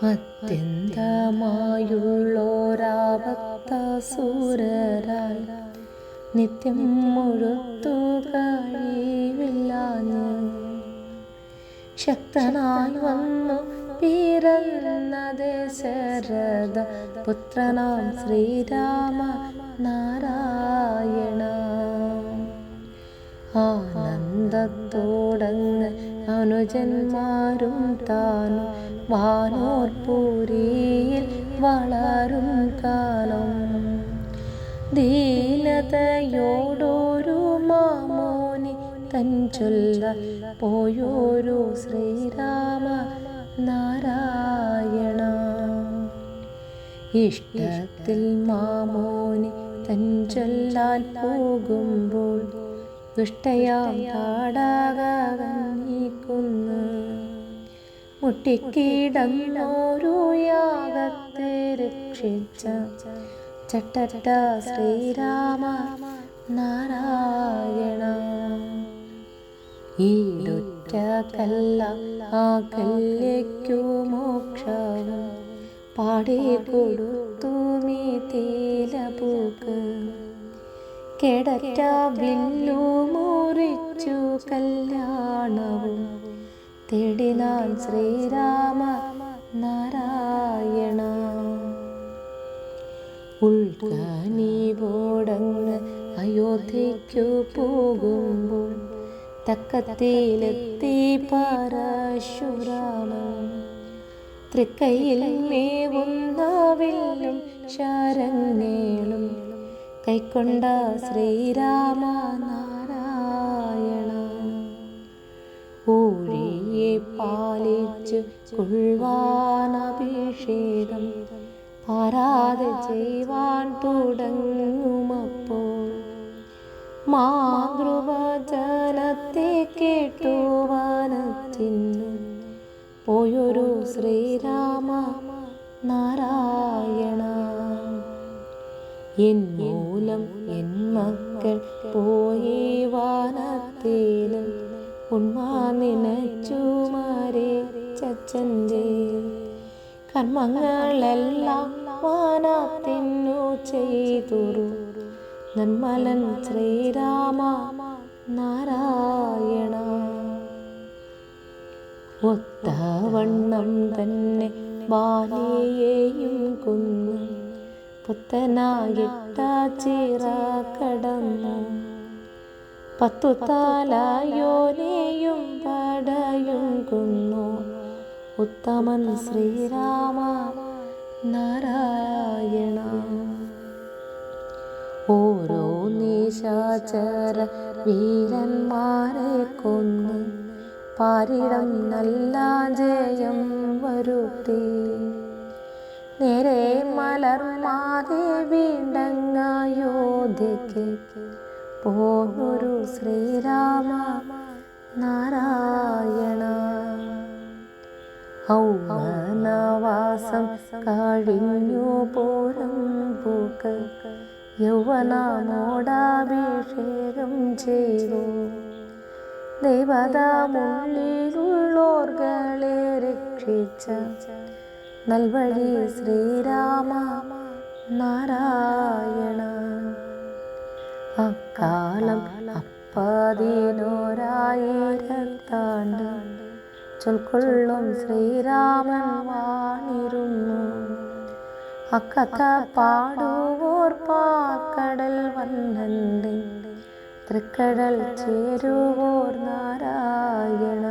അത്യന്തമായുള്ളോരാപത്തസുരരാൽ നിത്യം മുഴുത്തു കഴിവില്ലാഞ്ഞ് ശക്തനായി വന്നു പിറന്ന ദശരഥ പുത്രനാം ശ്രീരാമ നാരായണ. ആനന്ദത്തോടങ്ങ് അനുജന്മാരും താനും വാനോർപുരിയിൽ വളരും കാലം ദീനതയോടൊരു മാമോനി തൻ ചൊല്ല പോയൊരു ശ്രീരാമ നാരായണ. ഇഷ്ടത്തിൽ മാമോനി തൻ ചൊല്ലാൻ പോകുമ്പോൾ ദുഷ്ടയാം താടകവന്നിക്കുന്നു മുട്ടിക്കിടന്നോരു യാഗത്തെ രക്ഷിച്ച ചട്ടറ്റ ശ്രീരാമ നാരായണ. ഈടുറ്റ കല്ല ആ കല്യയ്ക്കു മോക്ഷവും പാടിക്കൊടുത്തു മീതീലപൂക്ക് കേടറ്റ വില്ലു മുറിച്ചു കല്യാണവും തേടിനാൻ ശ്രീരാമ നാരായണ. ഉൾക്കനിവോടങ്ങ് അയോധ്യയ്ക്കു പോകുമ്പോൾ തക്കത്തിലെത്തി പരശുരാമൻ തൃക്കൈയിൽ മേവുന്ന വില്ലും ശരങ്ങളേളും കൈക്കൊണ്ട ശ്രീരാമ നാരായണ. ഊഴിയെ പാലിച്ചു കൊള്ളുവാനഭിഷേകം പാരാതെ ചെയ്യുവാൻ തുടങ്ങുമപ്പോൾ മാതൃവചനത്തെ കേട്ടു വനത്തിന്നു പോയൊരു ശ്രീരാമ നാരായണ. എൻ മൂലം എൻ മക്കൾ പോയി വാനത്തിലും ഉണ്മാ നിനച്ചു മരിച്ചച്ഛൻ്റെ കർമ്മങ്ങളെല്ലാം വാനത്തിനു ചെയ്തുരു നന്മലൻ ശ്രീരാമ നാരായണ. ഒത്തവണ്ണം തന്നെ ബാലിയെയും കൊന്നു പുത്തനായിട്ട ചിറ കടന്നു 10 തലയോനെയും പടയും കൊന്നു ഉത്തമൻ ശ്രീരാമ നാരായണ. ഓരോ നിശാചര വീരന്മാരെ കൊന്ന് പാരിടം നല്ല ജയം വരുത്തി നേരെ മലർമാതെ വീണ്ടങ്ങയോധ്യയ്ക്ക് പോന്നൊരു ശ്രീരാമ നാരായണ. ഔവനവാസം കഴിഞ്ഞു പോരും പൂക്ക് യൗവനമോടാഭിഷേകം ചെയ്തു ദൈവതമുള്ളിലുള്ളോർകളെ രക്ഷിച്ച നൽവഴി ശ്രീരാമ നാരായണ. അക്കാലം 11,000 ചൊൽക്കൊള്ളും ശ്രീരാമൻ വാണിരുന്നു. അക്കഥ പാടുവോർ പാക്കടൽ വന്നൻ്റെ തൃക്കടൽ ചേരുവോർ നാരായണ.